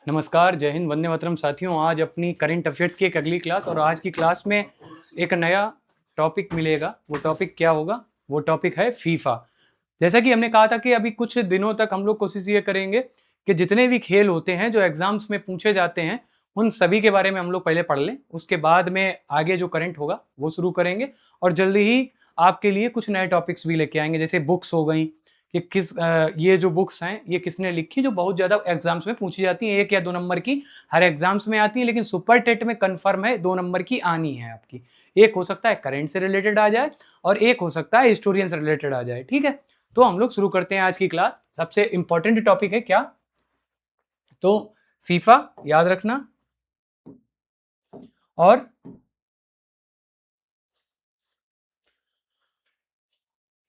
नमस्कार, जय हिंद, वंदे मातरम साथियों। आज अपनी करंट अफेयर्स की एक अगली क्लास और आज की क्लास में एक नया टॉपिक मिलेगा। वो टॉपिक क्या होगा? वो टॉपिक है फीफा। जैसा कि हमने कहा था कि अभी कुछ दिनों तक हम लोग कोशिश ये करेंगे कि जितने भी खेल होते हैं जो एग्जाम्स में पूछे जाते हैं उन सभी के बारे में हम लोग पहले पढ़ लें। उसके बाद में आगे जो करंट होगा वो शुरू करेंगे और जल्दी ही आपके लिए कुछ नए टॉपिक्स भी लेके आएंगे, जैसे बुक्स हो गई कि ये जो बुक्स हैं ये किसने लिखी, जो बहुत ज़्यादा एग्जाम्स में पूछी जाती हैं। 1 या 2 नंबर की हर एग्जाम्स में आती हैं, लेकिन सुपर टेट में कन्फर्म है 2 नंबर की आनी है आपकी। एक हो सकता है करंट से रिलेटेड आ जाए और एक हो सकता है हिस्टोरियन से रिलेटेड आ जाए। ठीक है, तो हम लोग शुरू करते हैं आज की क्लास। सबसे इंपॉर्टेंट टॉपिक है क्या? तो फीफा याद रखना। और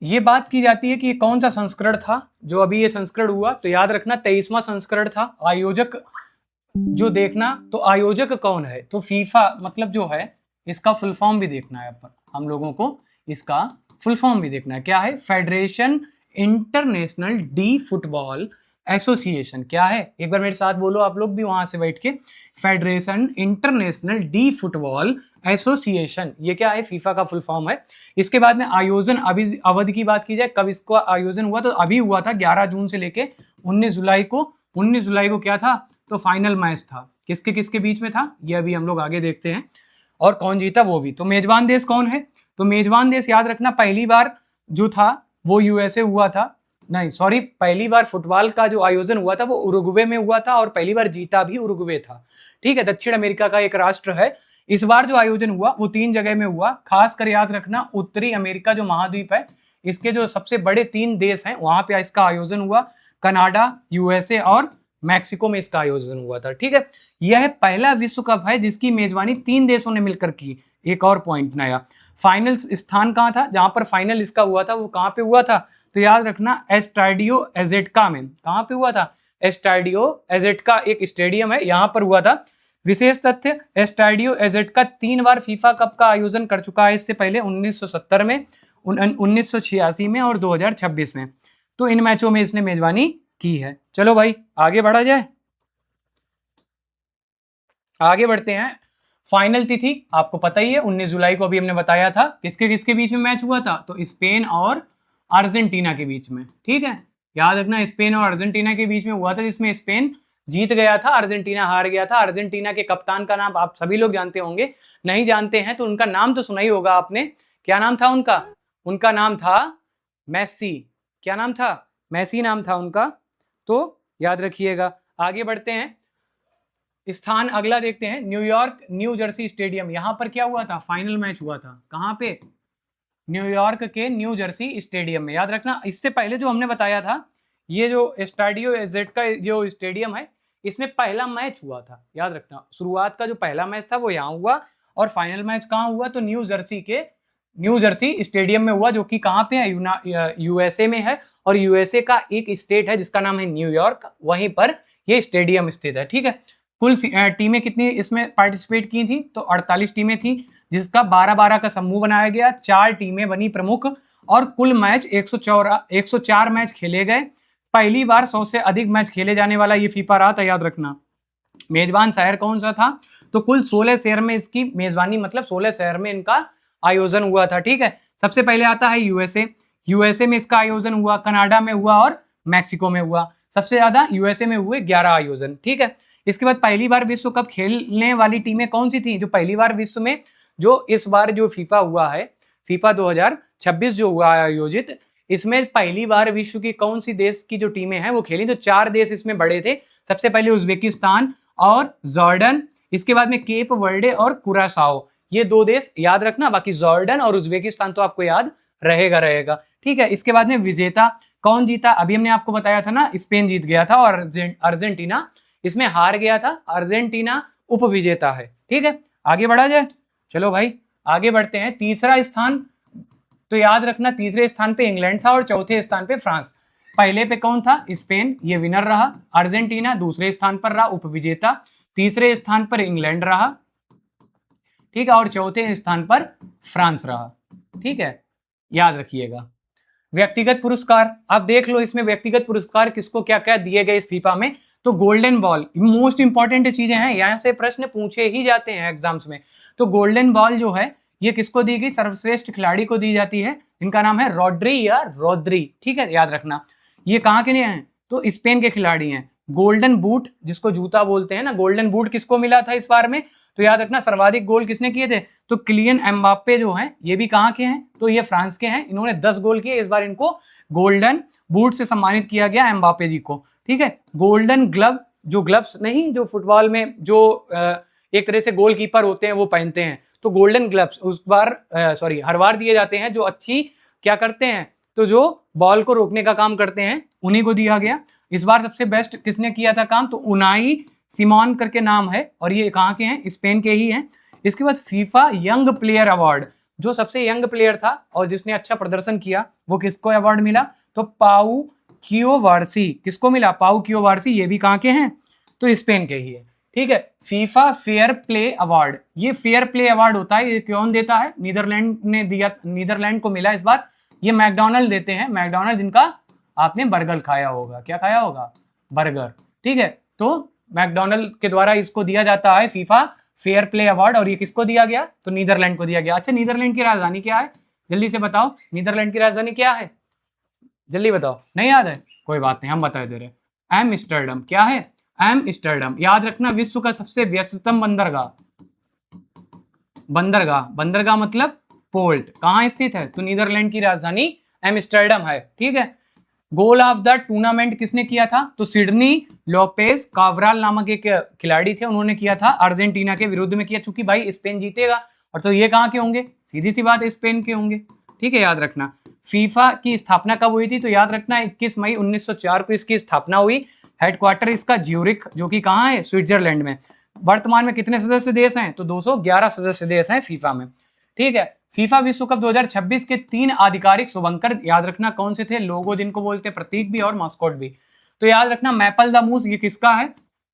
ये बात की जाती है कि ये कौन सा संस्करण था जो अभी ये संस्करण हुआ, तो याद रखना 23वां संस्करण था। आयोजक जो देखना, तो आयोजक कौन है? तो फीफा मतलब जो है इसका फुल फॉर्म भी देखना है हम लोगों को। इसका फुल फॉर्म भी देखना है, क्या है? Federation international D football association. क्या है? एक बार मेरे साथ बोलो आप लोग भी वहां से बैठ के। Federation international D football association, ये क्या है? फीफा का फुल फॉर्म है। इसके बाद में आयोजन अवधि की बात की जाए, कब इसका आयोजन हुआ, तो अभी हुआ था 11 जून से लेके 19 जुलाई को। 19 जुलाई को क्या था? तो फाइनल मैच था। किसके किसके बीच में था ये अभी हम लोग आगे देखते हैं, और कौन जीता वो भी। तो मेजबान देश कौन है? तो मेजबान देश याद रखना, पहली बार जो था वो यूएसए हुआ था। नहीं सॉरी, पहली बार फुटबॉल का जो आयोजन हुआ था वो उरुग्वे में हुआ था और पहली बार जीता भी उरुग्वे था। ठीक है, दक्षिण अमेरिका का एक राष्ट्र है। इस बार जो आयोजन हुआ वो 3 जगह में हुआ। खास कर याद रखना, उत्तरी अमेरिका जो महाद्वीप है, इसके जो सबसे बड़े 3 देश हैं वहां पे इसका आयोजन हुआ। कनाडा, यूएसए और मैक्सिको में इसका आयोजन हुआ था। ठीक है, यह पहला विश्व कप है जिसकी मेजबानी 3 देशों ने मिलकर की। एक और पॉइंट नया, फाइनल स्थान कहां था? जहां पर फाइनल इसका हुआ था वो कहां पे हुआ था? तो याद रखना, एस्टाडियो एजेटका में। कहां पे हुआ था? एस्टाडियो एजेटका एक स्टेडियम है, यहां पर हुआ था। विशेष तथ्य, एस्टाडियो एजेटका 3 बार फीफा कप का आयोजन कर चुका है। इससे पहले 1970 में, 1986 में और 2026 में। तो इन मैचों में इसने मेजबानी की है। चलो भाई आगे बढ़ा जाए। आगे बढ़ते हैं। फाइनल तिथि आपको पता ही है, 19 जुलाई को अभी हमने बताया था। किसके किसके बीच में मैच हुआ था? तो स्पेन और अर्जेंटीना के बीच में। ठीक है, याद रखना स्पेन और अर्जेंटीना के बीच में हुआ था, जिसमें स्पेन जीत गया था, अर्जेंटीना हार गया था। अर्जेंटीना के कप्तान का नाम आप सभी लोग जानते होंगे, नहीं जानते हैं तो उनका नाम तो सुना ही होगा आपने। क्या नाम था उनका? उनका नाम था मेसी। क्या नाम था? मेसी नाम था उनका। तो याद रखिएगा। आगे बढ़ते हैं, स्थान अगला देखते हैं। न्यूयॉर्क न्यू जर्सी स्टेडियम, यहां पर क्या हुआ था? फाइनल मैच हुआ था। कहां पे? न्यूयॉर्क के न्यू जर्सी स्टेडियम में। याद रखना, इससे पहले जो हमने बताया था, ये जो स्टाडियो एजेट का जो स्टेडियम है, इसमें पहला मैच हुआ था। याद रखना, शुरुआत का जो पहला मैच था वो यहाँ हुआ और फाइनल मैच कहाँ हुआ? तो न्यू जर्सी स्टेडियम में हुआ, जो कि कहाँ पे है? यूएसए में है। और यूएसए का एक स्टेट है जिसका नाम है न्यूयॉर्क, वहीं पर ये स्टेडियम स्थित है। ठीक है, कुल टीमें कितनी इसमें पार्टिसिपेट की थी? तो 48 टीमें थी, जिसका 12-12 का समूह बनाया गया। 4 टीमें बनी प्रमुख और कुल मैच 104 मैच खेले गए। पहली बार 100 से अधिक मैच खेले जाने वाला ये फीफा रहा था। याद रखना, मेजबान शहर कौन सा था? तो कुल 16 शहर में इसकी मेजबानी, मतलब 16 शहर में इनका आयोजन हुआ था। ठीक है, सबसे पहले आता है यूएसए। यूएसए में इसका आयोजन हुआ, कनाडा में हुआ और मैक्सिको में हुआ। सबसे ज्यादा यूएसए में हुए 11 आयोजन। ठीक है, इसके बाद पहली बार विश्व कप खेलने वाली टीमें कौन सी थी? जो पहली बार विश्व में, जो इस बार जो फीफा हुआ है, फीफा 2026 जो हुआ आयोजित, इसमें पहली बार विश्व की कौन सी देश की जो टीमें हैं वो खेली? तो 4 देश इसमें बड़े थे। सबसे पहले उज्बेकिस्तान और जॉर्डन, इसके बाद में केप वर्डे और कुरासाओ, ये 2 देश याद रखना। बाकी जॉर्डन और उज्बेकिस्तान तो आपको याद रहेगा। ठीक है, इसके बाद में विजेता कौन जीता? अभी हमने आपको बताया था ना, स्पेन जीत गया था और अर्जेंटीना इसमें हार गया था। अर्जेंटीना उपविजेता है। ठीक है, आगे बढ़ा जाए। चलो भाई आगे बढ़ते हैं। तीसरा स्थान, तो याद रखना तीसरे स्थान पे इंग्लैंड था और चौथे स्थान पे फ्रांस। पहले पे कौन था? स्पेन, ये विनर रहा। अर्जेंटीना दूसरे स्थान पर रहा, उपविजेता। तीसरे स्थान पर इंग्लैंड रहा। ठीक है, और चौथे स्थान पर फ्रांस रहा। ठीक है, याद रखिएगा। व्यक्तिगत पुरस्कार आप देख लो, इसमें व्यक्तिगत पुरस्कार किसको क्या क्या दिए गए इस फीफा में। तो गोल्डन बॉल, मोस्ट इंपॉर्टेंट चीजें हैं, यहाँ से प्रश्न पूछे ही जाते हैं एग्जाम्स में। तो गोल्डन बॉल जो है ये किसको दी गई, सर्वश्रेष्ठ खिलाड़ी को दी जाती है, इनका नाम है रॉड्री या रोद्री, ठीक है, याद रखना। ये कहाँ के लिए हैं, तो स्पेन के खिलाड़ी हैं। गोल्डन बूट जिसको जूता बोलते हैं ना, गोल्डन बूट किसको मिला था इस बार में, तो याद रखना सर्वाधिक गोल किसने किए थे, तो किलियन एम्बाप्पे जो हैं ये भी कहाँ के हैं, तो ये फ्रांस के हैं, इन्होंने 10 गोल किए, इस बार इनको गोल्डन बूट से सम्मानित किया गया एम्बाप्पे जी को, ठीक है। गोल्डन ग्लव, जो ग्लव्स नहीं जो फुटबॉल में जो एक तरह से गोलकीपर होते हैं वो पहनते हैं, तो गोल्डन ग्लव्स उस बार हर बार दिए जाते हैं, जो अच्छी क्या करते हैं, तो जो बॉल को रोकने का काम करते हैं उन्हीं को दिया गया। इस बार सबसे बेस्ट किसने किया था काम, तो उनाई सिमोन करके नाम है, और ये कहाँ के हैं, स्पेन के ही हैं। इसके बाद फीफा यंग प्लेयर अवार्ड, जो सबसे यंग प्लेयर था और जिसने अच्छा प्रदर्शन किया वो किसको अवार्ड मिला, तो पाउ क्योवार्सी, किसको मिला, पाउ क्योवार्सी, ये भी कहाँ के हैं, तो स्पेन के ही है, ठीक है। फीफा फेयर प्ले अवार्ड, ये फेयर प्ले अवार्ड होता है, ये कौन देता है, नीदरलैंड ने दिया, नीदरलैंड को मिला इस बार, ये मैकडोनल्ड देते हैं, मैकडोनल्ड जिनका आपने बर्गर खाया होगा, क्या खाया होगा, बर्गर, ठीक है। तो मैकडोनल्ड के द्वारा इसको दिया जाता है फीफा फेयर प्ले अवार्ड, और ये किसको दिया गया, तो नीदरलैंड को दिया गया। अच्छा, नीदरलैंड की राजधानी क्या है, जल्दी से बताओ, नीदरलैंड की राजधानी क्या है, जल्दी बताओ, नहीं याद है, कोई बात नहीं, हम बता दे रहे, एम्स्टर्डम, क्या है, एम्स्टर्डम, याद रखना, विश्व का सबसे व्यस्ततम बंदरगाह, बंदरगाह, बंदरगाह मतलब पोर्ट, कहाँ स्थित है, तो नीदरलैंड की राजधानी एम्स्टर्डम है, ठीक है। गोल ऑफ द टूर्नामेंट किसने किया था, तो सिडनी लोपेज कावराल नामक एक खिलाड़ी थे, उन्होंने किया था, अर्जेंटीना के विरुद्ध में किया, चूंकि भाई स्पेन जीतेगा, और तो ये कहाँ के होंगे, सीधी सी बात है, स्पेन के होंगे, ठीक है, याद रखना। फीफा की स्थापना कब हुई थी, तो याद रखना 21 मई 1904 को इसकी स्थापना हुई, हेडक्वार्टर इसका ज्यूरिख, जो कि कहाँ है, स्विट्जरलैंड में। वर्तमान में कितने सदस्य देश हैं, तो 211 सदस्य देश हैं फीफा में, ठीक है। फीफा विश्व कप 2026 के 3 आधिकारिक शुभंकर याद रखना कौन से थे, लोगो जिनको बोलते हैं, प्रतीक भी और मास्कोट भी, तो याद रखना मैपल द मूस ये किसका है,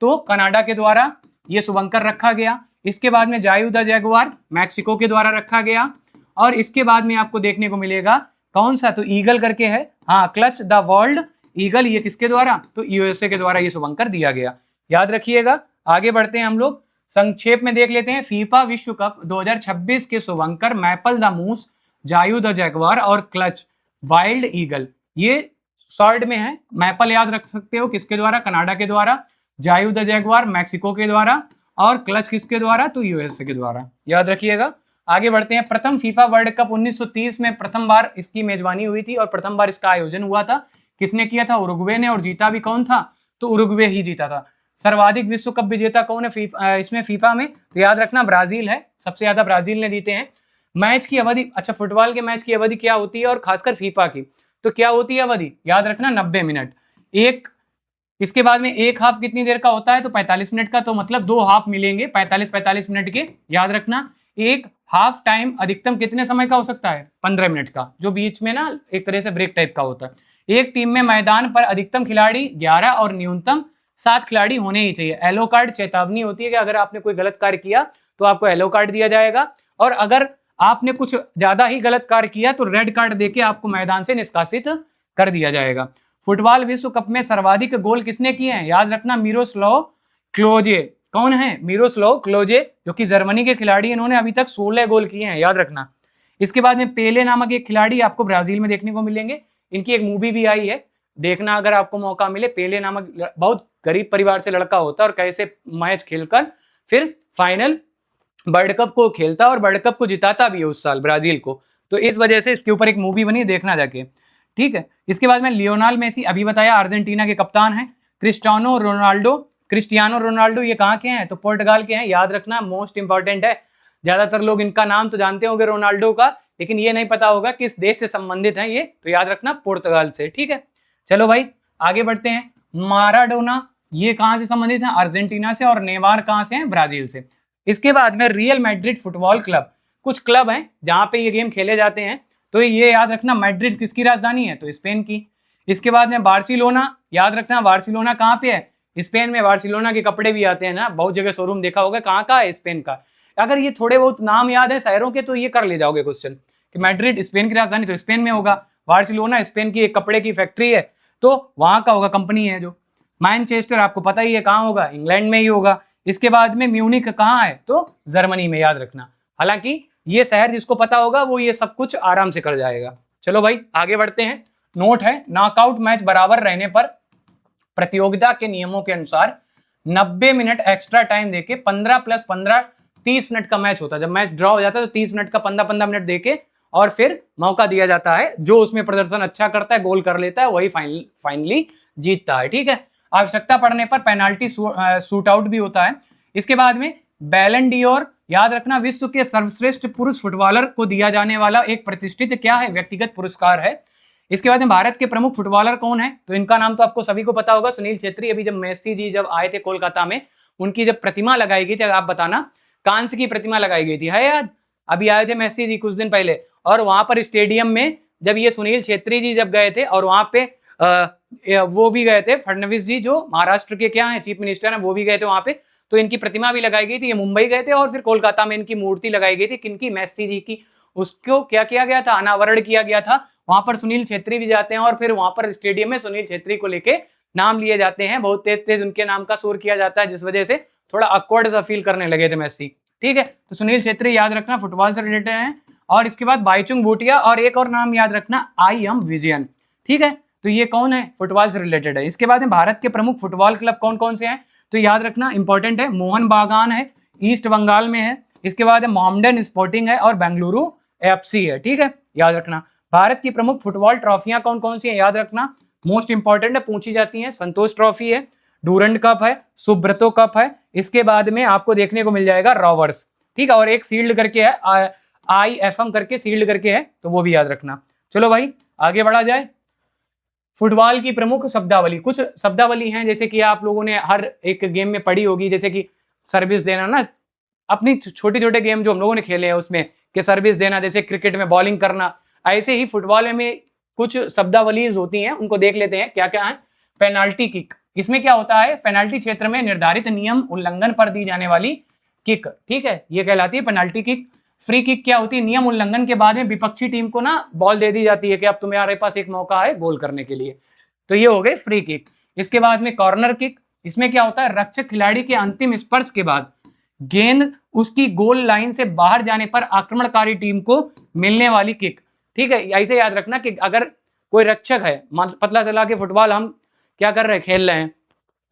तो कनाडा के द्वारा ये शुभंकर रखा गया। इसके बाद में जायू द जैगुआर मैक्सिको के द्वारा रखा गया, और इसके बाद में आपको देखने को मिलेगा कौन सा, तो ईगल करके है, हाँ, क्लच द वर्ल्ड ईगल, ये किसके द्वारा, तो यूएसए के द्वारा ये शुभंकर दिया गया, याद रखिएगा। आगे बढ़ते हैं हम लोग, संक्षेप में देख लेते हैं। फीफा विश्व कप 2026 के शुभंकर maple the moose, Jayu the Jaguar और क्लच वाइल्ड ईगल, ये शॉर्ट में है, मैपल याद रख सकते हो किसके द्वारा, कनाडा के द्वारा, जायू द जैगुआर मैक्सिको के द्वारा, और क्लच किसके द्वारा, तो यूएसए के द्वारा, याद रखिएगा। आगे बढ़ते हैं, प्रथम फीफा वर्ल्ड कप 1930 में प्रथम बार इसकी मेजबानी हुई थी, और प्रथम बार इसका आयोजन हुआ था, किसने किया था, उरुग्वे ने, और जीता भी कौन था, तो उरुग्वे ही जीता था। सर्वाधिक विश्व कप विजेता कौन है इसमें फीफा में, तो याद रखना ब्राजील है, सबसे ज्यादा ब्राजील ने जीते हैं। मैच की अवधि, अच्छा फुटबॉल के मैच की अवधि क्या होती है, और खासकर फीफा की, तो क्या होती है अवधि, याद रखना 90 मिनट, एक इसके बाद में एक हाफ कितनी देर का होता है, तो 45 मिनट का, तो मतलब 2 हाफ मिलेंगे 45-45 मिनट के, याद रखना। एक हाफ टाइम अधिकतम कितने समय का हो सकता है, 15 मिनट का, जो बीच में ना एक तरह से ब्रेक टाइप का होता है। एक टीम में मैदान पर अधिकतम खिलाड़ी 11 और न्यूनतम 7 खिलाड़ी होने ही चाहिए। येलो कार्ड चेतावनी होती है कि अगर आपने कोई गलत कार्य किया तो आपको येलो कार्ड दिया जाएगा, और अगर आपने कुछ ज्यादा ही गलत कार्य किया तो रेड कार्ड देके आपको मैदान से निष्कासित कर दिया जाएगा। फुटबॉल विश्व कप में सर्वाधिक गोल किसने किए हैं, याद रखना मिरोस्लाव क्लोजे, कौन है, मिरोस्लाव क्लोजे, जो कि जर्मनी के खिलाड़ी, इन्होंने अभी तक 16 गोल किए हैं, याद रखना। इसके बाद में पेले नामक एक खिलाड़ी आपको ब्राजील में देखने को मिलेंगे, इनकी एक मूवी भी आई है, देखना अगर आपको मौका मिले। पेले नामक बहुत गरीब परिवार से लड़का होता है और कैसे मैच खेलकर फिर फाइनल वर्ल्ड कप को खेलता और वर्ल्ड कप को जिताता भी है उस साल ब्राजील को, तो इस वजह से इसके ऊपर एक मूवी बनी, देखना जाके, ठीक है। इसके बाद में लियोनेल मेसी, अभी बताया अर्जेंटीना के कप्तान हैं। क्रिस्टियानो रोनाल्डो ये कहाँ के हैं, तो पोर्टुगाल के हैं, याद रखना, मोस्ट इंपॉर्टेंट है। ज्यादातर लोग इनका नाम तो जानते होंगे रोनाल्डो का, लेकिन ये नहीं पता होगा किस देश से संबंधित है ये, तो याद रखना पोर्तुगाल से, ठीक है। चलो भाई आगे बढ़ते हैं। माराडोना ये कहाँ से संबंधित है, अर्जेंटीना से, और नेमार कहाँ से हैं, ब्राजील से। इसके बाद में रियल मैड्रिड फुटबॉल क्लब, कुछ क्लब हैं जहाँ पे ये गेम खेले जाते हैं, तो ये याद रखना मैड्रिड किसकी राजधानी है, तो स्पेन की। इसके बाद में बार्सिलोना, याद रखना बार्सिलोना कहाँ पे है, स्पेन में। बार्सिलोना के कपड़े भी आते हैं ना, बहुत जगह शोरूम देखा होगा, कहाँ का है, स्पेन का। अगर ये थोड़े बहुत नाम याद है शहरों के तो ये कर ले जाओगे क्वेश्चन कि मैड्रिड स्पेन की राजधानी, तो स्पेन में होगा। बार्सिलोना स्पेन की एक कपड़े की फैक्ट्री है, तो वहां का होगा, कंपनी है जो। मैनचेस्टर आपको पता ही है कहाँ होगा, इंग्लैंड में ही होगा। इसके बाद में म्यूनिक कहाँ है, तो जर्मनी में, याद रखना। हालांकि ये शहर जिसको पता होगा वो ये सब कुछ आराम से कर जाएगा। चलो भाई आगे बढ़ते हैं। नोट है, नॉकआउट मैच बराबर रहने पर प्रतियोगिता के नियमों के अनुसार 90 मिनट एक्स्ट्रा टाइम देके 15 + 15 30 मिनट का मैच होता है। जब मैच ड्रॉ हो जाता है तो 30 मिनट का 15-15 मिनट देके और फिर मौका दिया जाता है, जो उसमें प्रदर्शन अच्छा करता है, गोल कर लेता है, वही फाइनली जीतता है। ठीक है, आवश्यकता पड़ने पर पेनाल्टी शूट आउट भी होता है। इसके बाद में बैलन डी'ओर, याद रखना, विश्व के सर्वश्रेष्ठ पुरुष फुटबॉलर को दिया जाने वाला एक प्रतिष्ठित क्या है, व्यक्तिगत पुरस्कार है। इसके बाद में भारत के प्रमुख फुटबॉलर कौन है, तो इनका नाम तो आपको सभी को पता होगा, सुनील छेत्री। अभी जब मेसी जी जब आए थे कोलकाता में, उनकी जब प्रतिमा लगाई गई थी, आप बताना, कांस्य की प्रतिमा लगाई गई थी, है याद? अभी आए थे मेसी जी कुछ दिन पहले, और वहां पर स्टेडियम में जब ये सुनील छेत्री जी जब गए थे, और वहां पे वो भी गए थे, फडणवीस जी जो महाराष्ट्र के क्या है चीफ मिनिस्टर हैं, वो भी गए थे वहां पे, तो इनकी प्रतिमा भी लगाई गई थी। ये मुंबई गए थे और फिर कोलकाता में इनकी मूर्ति लगाई गई थी, किनकी, मेसी जी की। उसको क्या किया गया था, अनावरण किया गया था। वहां पर सुनील छेत्री भी जाते हैं और फिर वहां पर स्टेडियम में सुनील छेत्री को लेके नाम लिए जाते हैं, बहुत तेज तेज उनके नाम का शोर किया जाता है, जिस वजह से थोड़ा ऑकवर्ड सा फील करने लगे थे मेसी। ठीक है, तो सुनील छेत्री याद रखना, फुटबॉल से रिलेटेड है। और इसके बाद बाईचुंग भूटिया, और एक और नाम याद रखना, आई एम विजयन। ठीक है, तो ये कौन है, फुटबॉल से रिलेटेड है। इसके बाद में भारत के प्रमुख फुटबॉल क्लब कौन कौन से हैं, तो याद रखना, इंपॉर्टेंट है, मोहन बागान है, ईस्ट बंगाल में है। इसके बाद मोहम्मडन स्पोर्टिंग है और बेंगलुरु एफसी है। ठीक है, याद रखना। भारत की प्रमुख फुटबॉल ट्रॉफियां कौन कौन सी हैं, याद रखना, मोस्ट इंपॉर्टेंट है, पूछी जाती हैं। संतोष ट्रॉफी है, डूरंड कप है, सुब्रतो कप है। इसके बाद में आपको देखने को मिल जाएगा रॉवर्स। ठीक है, और एक सील्ड करके है, IFM करके सील्ड करके है, तो वो भी याद रखना। चलो भाई आगे बढ़ा जाए। फुटबॉल की प्रमुख शब्दावली, कुछ शब्दावली हैं जैसे कि आप लोगों ने हर एक गेम में पढ़ी होगी, जैसे कि सर्विस देना ना, अपनी छोटे छोटे गेम जो हम लोगों ने खेले हैं उसमें, कि सर्विस देना, जैसे क्रिकेट में बॉलिंग करना, ऐसे ही फुटबॉल में कुछ शब्दावलीज होती हैं, उनको देख लेते हैं क्या क्या है। पेनाल्टी किक, इसमें क्या होता है, पेनाल्टी क्षेत्र में निर्धारित नियम उल्लंघन पर दी जाने वाली किक। ठीक है, ये कहलाती है पेनाल्टी किक। फ्री किक क्या होती है, नियम उल्लंघन के बाद में विपक्षी टीम को ना बॉल दे दी जाती है कि अब तुम्हारे पास एक मौका है गोल करने के लिए, तो ये हो गए फ्री किक। इसके बाद में कॉर्नर किक, इसमें क्या होता है, रक्षक खिलाड़ी के अंतिम स्पर्श के बाद गेंद उसकी गोल लाइन से बाहर जाने पर आक्रमणकारी टीम को मिलने वाली किक। ठीक है, ऐसे याद रखना कि अगर कोई रक्षक है, पतला चला के फुटबॉल हम क्या कर रहे हैं, खेल रहे हैं,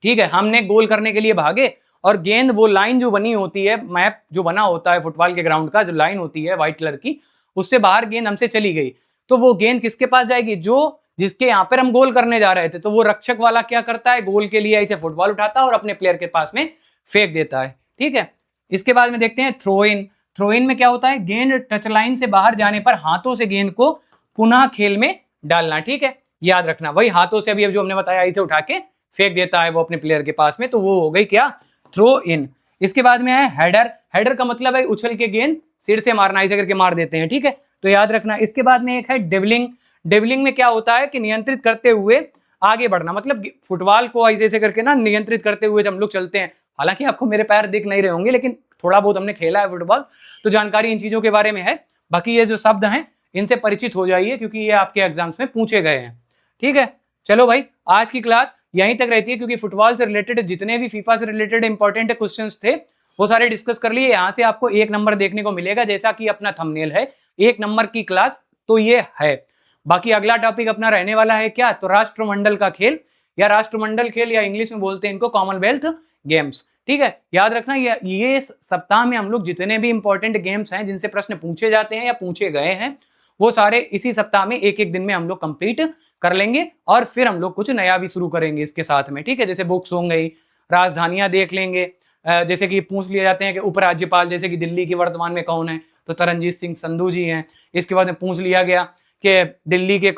ठीक है, हमने गोल करने के लिए भागे और गेंद वो लाइन जो बनी होती है, मैप जो बना होता है फुटबॉल के ग्राउंड का, जो लाइन होती है व्हाइट कलर की, उससे बाहर गेंद हमसे चली गई, तो वो गेंद किसके पास जाएगी, जो जिसके यहाँ पर हम गोल करने जा रहे थे, तो वो रक्षक वाला क्या करता है, गोल के लिए ऐसे फुटबॉल उठाता है और अपने प्लेयर के पास में फेंक देता है। ठीक है, इसके बाद में देखते हैं थ्रो इन। थ्रो इन में क्या होता है, गेंद टच लाइन से बाहर जाने पर हाथों से गेंद को पुनः खेल में डालना। ठीक है, याद रखना, वही हाथों से अभी जो हमने बताया ऐसे उठा के फेंक देता है वो अपने प्लेयर के पास में, तो वो हो गई क्या, थ्रो इन। इसके बाद में है हेडर। हेडर का मतलब है उछल के गेंद सिर से मारना, ऐसे करके मार देते हैं। ठीक है, तो याद रखना। इसके बाद में एक है डेवलिंग। डेवलिंग में क्या होता है कि नियंत्रित करते हुए आगे बढ़ना, मतलब फुटबॉल को ऐसे करके ना नियंत्रित करते हुए जब हम लोग चलते हैं, हालांकि आपको मेरे पैर दिख नहीं रहे होंगे, लेकिन थोड़ा बहुत हमने खेला है फुटबॉल, तो जानकारी इन चीजों के बारे में है। बाकी ये जो शब्द हैं इनसे परिचित हो जाइए, क्योंकि ये आपके एग्जाम्स में पूछे गए हैं। ठीक है, चलो भाई आज की क्लास यहीं तक रहती है, क्योंकि फुटबॉल से रिलेटेड जितने भी फीफा से रिलेटेड इंपॉर्टेंट क्वेश्चंस थे वो सारे डिस्कस कर लिए। यहाँ से आपको 1 नंबर देखने को मिलेगा, जैसा कि अपना थंबनेल है 1 नंबर की क्लास, तो ये है। बाकी अगला टॉपिक अपना रहने वाला है क्या, तो राष्ट्रमंडल का खेल, या राष्ट्रमंडल खेल, या इंग्लिश में बोलते हैं इनको कॉमनवेल्थ गेम्स। ठीक है, याद रखना ये सप्ताह में हम लोग जितने भी इंपॉर्टेंट गेम्स हैं जिनसे प्रश्न पूछे जाते हैं या पूछे गए हैं, वो सारे इसी सप्ताह में एक एक दिन में हम लोग कंप्लीट कर लेंगे, और फिर हम लोग कुछ नया भी शुरू करेंगे इसके साथ में। ठीक है, जैसे बुक्स हो गई, राजधानियां देख लेंगे, जैसे कि पूछ लिए जाते हैं कि उपराज्यपाल जैसे कि दिल्ली की वर्तमान में कौन है, तो तरनजीत सिंह संधू जी हैं। इसके बाद में पूछ लिया गया कि दिल्ली के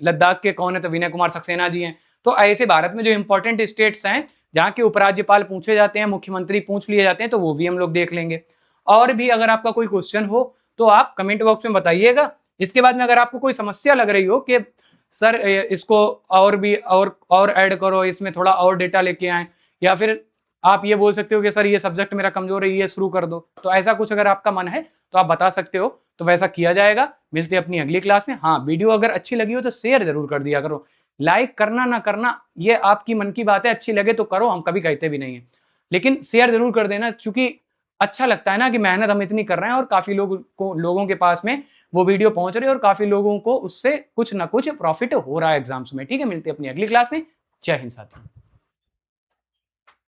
लद्दाख के कौन है, तो विनय कुमार सक्सेना जी हैं। तो ऐसे भारत में जो इंपॉर्टेंट स्टेट्स हैं जहाँ के उपराज्यपाल पूछे जाते हैं, मुख्यमंत्री पूछ लिए जाते हैं, तो वो भी हम लोग देख लेंगे। और भी अगर आपका कोई क्वेश्चन हो तो आप कमेंट बॉक्स में बताइएगा। इसके बाद में अगर आपको कोई समस्या लग रही हो कि सर इसको और भी और ऐड करो, इसमें थोड़ा और डेटा लेके आए, या फिर आप ये बोल सकते हो कि सर ये सब्जेक्ट मेरा कमजोर है, ये शुरू कर दो। तो ऐसा कुछ अगर आपका मन है तो आप बता सकते हो, तो वैसा किया जाएगा। मिलते हैं अपनी अगली क्लास में। हाँ, वीडियो अगर अच्छी लगी हो तो शेयर जरूर कर दिया करो। लाइक करना ना करना ये आपकी मन की बात है, अच्छी लगे तो करो, हम कभी कहते भी नहीं है, लेकिन शेयर जरूर कर देना, क्योंकि अच्छा लगता है ना कि मेहनत हम इतनी कर रहे हैं और काफी लोगों के पास में वो वीडियो पहुंच रही है और काफी लोगों को उससे कुछ ना कुछ प्रॉफिट हो रहा है एग्जाम्स में। ठीक है, मिलते हैं अपनी अगली क्लास में। जय हिंद साथियों।